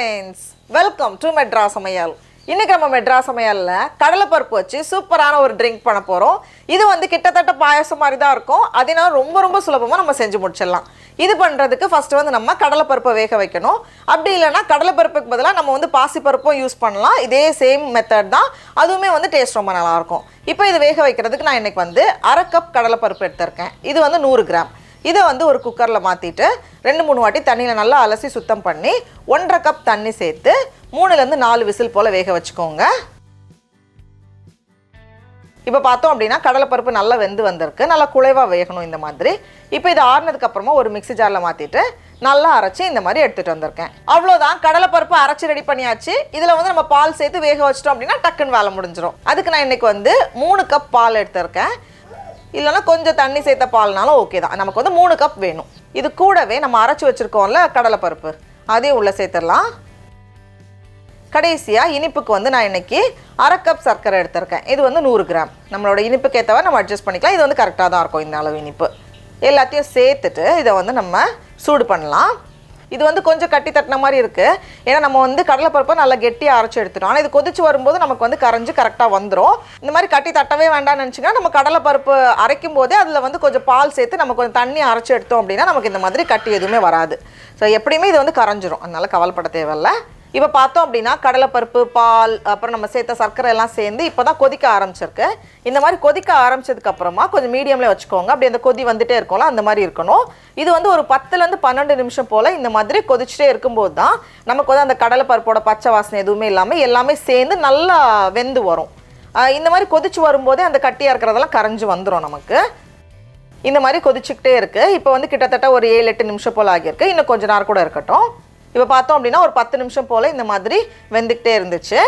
friends, welcome to Madras Samayal. இன்னைக்கு நம்ம மெட்ராஸ் சமையல்ல கடலை பருப்பு வச்சு சூப்பரான ஒரு ட்ரிங்க் பண்ண போறோம். இது வந்து கிட்டத்தட்ட பாயாசம் மாதிரி தான் இருக்கும். அதனால ரொம்ப சுலபமா நம்ம செஞ்சு முடிச்சிடலாம். இது பண்றதுக்கு ஃபர்ஸ்ட் வந்து நம்ம கடலை பருப்பை வேக வைக்கணும். அப்படி இல்லனா கடலை பருப்புக்கு பதிலா நம்ம வந்து பாசி பருப்பும் யூஸ் பண்ணலாம். இதே சேம் மெத்தட் தான். அதுவுமே வந்து டேஸ்ட் ரொம்ப நல்லா இருக்கும். இப்போ இது வேக வைக்கிறதுக்கு நான் இன்னைக்கு வந்து 1/2 கப் கடலை பருப்பு எடுத்துர்க்கேன். இது வந்து 100 கிராம். இதை வந்து ஒரு குக்கரில் மாற்றிட்டு 2-3 வாட்டி தண்ணியில் நல்லா அலசி சுத்தம் பண்ணி 1/2 கப் தண்ணி சேர்த்து 3லேருந்து 4 விசில் போல் வேக வச்சுக்கோங்க. இப்போ பார்த்தோம் அப்படின்னா கடலைப்பருப்பு நல்லா வெந்து வந்திருக்கு. நல்லா குழைவாக வேகணும் இந்த மாதிரி. இப்போ இது ஆறுனதுக்கப்புறமா ஒரு மிக்ஸி ஜாரில் மாற்றிட்டு நல்லா அரைச்சி இந்த மாதிரி எடுத்துகிட்டு வந்திருக்கேன். அவ்வளோதான், கடலைப்பருப்பு அரைச்சி ரெடி பண்ணியாச்சு. இதில் வந்து நம்ம பால் சேர்த்து வேக வச்சிட்டோம் அப்படின்னா டக்குன்னு வேலை முடிஞ்சிடும். அதுக்கு நான் இன்றைக்கி வந்து 3 கப் பால் எடுத்திருக்கேன். இல்லைனா கொஞ்சம் தண்ணி சேர்த்த பால்னாலும் ஓகே தான். நமக்கு வந்து 3 கப் வேணும். இது கூடவே நம்ம அரைச்சி வச்சுருக்கோம்ல கடலைப்பருப்பு, அதையும் உள்ளே சேர்த்துடலாம். கடைசியாக இனிப்புக்கு வந்து நான் இன்றைக்கி 1/2 கப் சர்க்கரை எடுத்திருக்கேன். இது வந்து 100 கிராம். நம்மளோட இனிப்புக்கு ஏற்றவரை நம்ம அட்ஜஸ்ட் பண்ணிக்கலாம். இது வந்து கரெக்டாக தான் இருக்கும் இந்த அளவு இனிப்பு. எல்லாத்தையும் சேர்த்துட்டு இதை வந்து நம்ம சூடு பண்ணலாம். இது வந்து கொஞ்சம் கட்டி தட்டின மாதிரி இருக்குது. ஏன்னா நம்ம வந்து கடலைப்பருப்பை நல்லா கெட்டியாக அரைச்சி எடுத்துட்டோம். ஆனால் இது கொதிச்சு வரும்போது நமக்கு வந்து கரைஞ்சி கரெக்டாக வந்துடும். இந்த மாதிரி கட்டி தட்டவே வேண்டாம்னு நினச்சிங்கன்னா நம்ம கடலைப்பருப்பு அரைக்கும் போதே அதில் வந்து கொஞ்சம் பால் சேர்த்து நம்ம கொஞ்சம் தண்ணி அரைச்சி எடுத்தோம் அப்படின்னா நமக்கு இந்த மாதிரி கட்டி எதுவுமே வராது. ஸோ எப்படியுமே இது வந்து கரைஞ்சிரும். அதனால் கவலைப்பட தேவையில்லை. இப்போ பார்த்தோம் அப்படின்னா கடலைப்பருப்பு, பால், அப்புறம் நம்ம சேர்த்த சர்க்கரை எல்லாம் சேர்ந்து இப்போ தான் கொதிக்க ஆரம்பிச்சிருக்கு. இந்த மாதிரி கொதிக்க ஆரம்பிச்சதுக்கப்புறமா கொஞ்சம் மீடியமில் வச்சுக்கோங்க. அப்படி அந்த கொதி வந்துகிட்டே இருக்கும்ல, அந்த மாதிரி இருக்கணும். இது வந்து ஒரு 10லேருந்து 12 நிமிஷம் போல் இந்த மாதிரி கொதிச்சுட்டே இருக்கும்போது தான் நமக்கு வந்து அந்த கடலைப்பருப்போட பச்சை வாசனை எதுவுமே இல்லாமல் எல்லாமே சேர்ந்து நல்லா வெந்து வரும். இந்த மாதிரி கொதிச்சு வரும்போதே அந்த கட்டியாக இருக்கிறதெல்லாம் கரைஞ்சி வந்துடும் நமக்கு. இந்த மாதிரி கொதிச்சுக்கிட்டே இருக்குது. இப்போ வந்து கிட்டத்தட்ட ஒரு 7-8 நிமிஷம் போல் ஆகியிருக்கு. இன்னும் கொஞ்சம் நேரம் கூட இருக்கட்டும். இப்போ பார்த்தோம் அப்படின்னா ஒரு 10 நிமிஷம் போல் இந்த மாதிரி வெந்துக்கிட்டே இருந்துச்சு.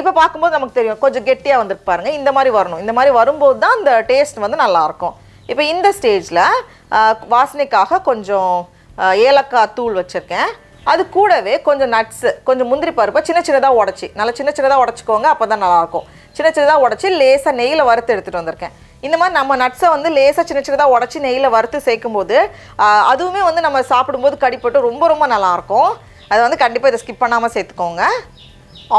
இப்போ பார்க்கும்போது நமக்கு தெரியும் கொஞ்சம் கெட்டியாக வந்துட்டு பாருங்க. இந்த மாதிரி வரணும். இந்த மாதிரி வரும்போது தான் இந்த டேஸ்ட் வந்து நல்லாயிருக்கும். இப்போ இந்த ஸ்டேஜில் வாசனைக்காக கொஞ்சம் ஏலக்காய் தூள் வச்சுருக்கேன். அது கூடவே கொஞ்சம் நட்ஸு, கொஞ்சம் முந்திரி பருப்பை சின்னதாக உடச்சி, நல்லா சின்னதாக உடச்சிக்கோங்க. அப்போ தான் நல்லாயிருக்கும். சின்னதாக உடச்சி லேசாக நெய்யில் வறுத்து எடுத்துகிட்டு வந்திருக்கேன். இந்த மாதிரி நம்ம நட்ஸை வந்து லேசாக சின்னதாக உடச்சி நெய்யில் வறுத்து சேர்க்கும்போது அதுவுமே வந்து நம்ம சாப்பிடும்போது கடிப்பட்டு ரொம்ப நல்லாயிருக்கும். அதை வந்து கண்டிப்பாக இதை ஸ்கிப் பண்ணாமல் சேர்த்துக்கோங்க.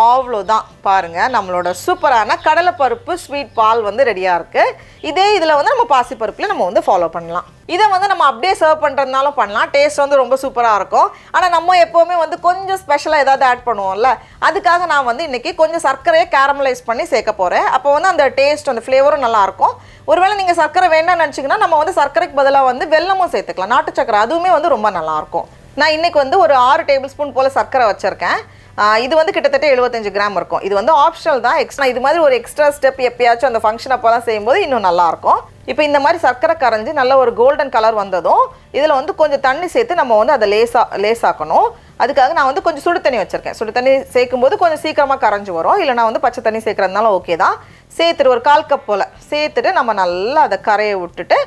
அவ்வளோதான், பாருங்கள் நம்மளோட சூப்பரான கடலைப்பருப்பு ஸ்வீட் பால் வந்து ரெடியாக இருக்குது. இதே இதில் வந்து நம்ம பாசிப்பருப்பில் நம்ம வந்து ஃபாலோ பண்ணலாம். இதை வந்து நம்ம அப்படியே சர்வ் பண்ணுறதுனாலும் பண்ணலாம். டேஸ்ட் வந்து ரொம்ப சூப்பராக இருக்கும். ஆனால் நம்ம எப்போவுமே வந்து கொஞ்சம் ஸ்பெஷலாக ஏதாவது ஆட் பண்ணுவோம்ல, அதுக்காக நான் வந்து இன்றைக்கி கொஞ்சம் சர்க்கரையை கேரமலைஸ் பண்ணி சேர்க்க போகிறேன். அப்போ வந்து அந்த டேஸ்ட், அந்த ஃப்ளேவரும் நல்லாயிருக்கும். ஒருவேளை நீங்கள் சர்க்கரை வேண்டாம்னு நினச்சிங்கன்னா நம்ம வந்து சர்க்கரைக்கு பதிலாக வந்து வெல்லமும் சேர்த்துக்கலாம். நாட்டு சர்க்கரை, அதுவுமே வந்து ரொம்ப நல்லாயிருக்கும். நான் இன்றைக்கி வந்து ஒரு 6 டேபிள் ஸ்பூன் போல் சர்க்கரை வச்சுருக்கேன். இது வந்து கிட்டத்தட்ட 75 கிராம் இருக்கும். இது வந்து ஆப்ஷனல் தான். எக்ஸ்ட்ரா இது மாதிரி ஒரு எக்ஸ்ட்ரா ஸ்டெப் எப்பயாச்சும் அந்த ஃபங்க்ஷன் அப்போலாம் செய்யும்போது இன்னும் நல்லாயிருக்கும். இப்போ இந்த மாதிரி சர்க்கரை கரைஞ்சி நல்ல ஒரு கோல்டன் கலர் வந்ததும் இதில் வந்து கொஞ்சம் தண்ணி சேர்த்து நம்ம வந்து அதை லேசாக்கணும். அதுக்காக நான் வந்து கொஞ்சம் சுடு தண்ணி வச்சுருக்கேன். சுடு தண்ணி சேர்க்கும்போது கொஞ்சம் சீக்கிரமாக கரைஞ்சி வரும். இல்லை நான் வந்து பச்சை தண்ணி சேர்க்குறதுனால ஓகே தான். சேர்த்துட்டு ஒரு 1/4 கப் போல் சேர்த்துட்டு நம்ம நல்லா அதை கரையை விட்டுட்டு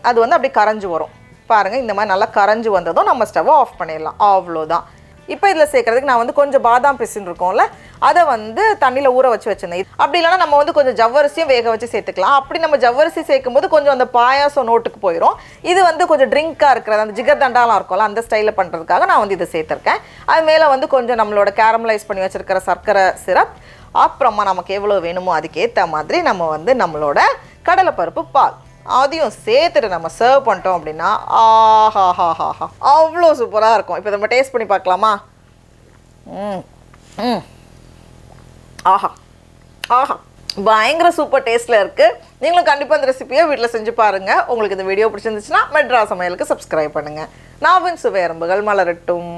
அது வந்து அப்படி கரைஞ்சி வரும். பாருங்கள், இந்த மாதிரி நல்லா கரைஞ்சி வந்ததும் நம்ம ஸ்டவ்வை ஆஃப் பண்ணிடலாம். அவ்வளோதான். இப்போ இதில் சேர்க்குறதுக்கு நான் வந்து கொஞ்சம் பாதாம் பிசின் இருக்கும்ல, அதை வந்து தண்ணியில் ஊற வச்சுருந்தேன். அப்படி இல்லைனா நம்ம வந்து கொஞ்சம் ஜவ்வரிசியும் வேக வச்சு சேர்த்துக்கலாம். அப்படி நம்ம ஜவ்வரிசி சேர்க்கும்போது கொஞ்சம் அந்த பாயாசம் நோட்டுக்கு போயிடும். இது வந்து கொஞ்சம் ட்ரிங்காக இருக்கிறது, அந்த ஜிகர் தண்டாலாம் இருக்கும்ல, அந்த ஸ்டைலில் பண்ணுறதுக்காக நான் வந்து இதை சேர்த்துருக்கேன். அது மேலே வந்து கொஞ்சம் நம்மளோட கேரமலைஸ் பண்ணி வச்சுருக்கிற சர்க்கரை சிரப், அப்புறமா நமக்கு எவ்வளோ வேணுமோ அதுக்கேற்ற மாதிரி நம்ம வந்து நம்மளோட கடலைப்பருப்பு பால் அதையும் சேர்த்துட்டு நம்ம சர்வ் பண்ணிட்டோம் அப்படின்னா ஆஹாஹாஹா அவ்வளோ சூப்பராக இருக்கும். இப்போ நம்ம டேஸ்ட் பண்ணி பார்க்கலாமா? ஆஹா ஆஹா பயங்கர சூப்பர் டேஸ்ட்டில் இருக்குது. நீங்களும் கண்டிப்பாக இந்த ரெசிபியை வீட்டில் செஞ்சு பாருங்கள். உங்களுக்கு இந்த வீடியோ பிடிச்சிருந்துச்சுன்னா மெட்ராஸ் சமையலுக்கு சப்ஸ்கிரைப் பண்ணுங்கள். நாவின் சுவை எறும்புகள் மலரட்டும்.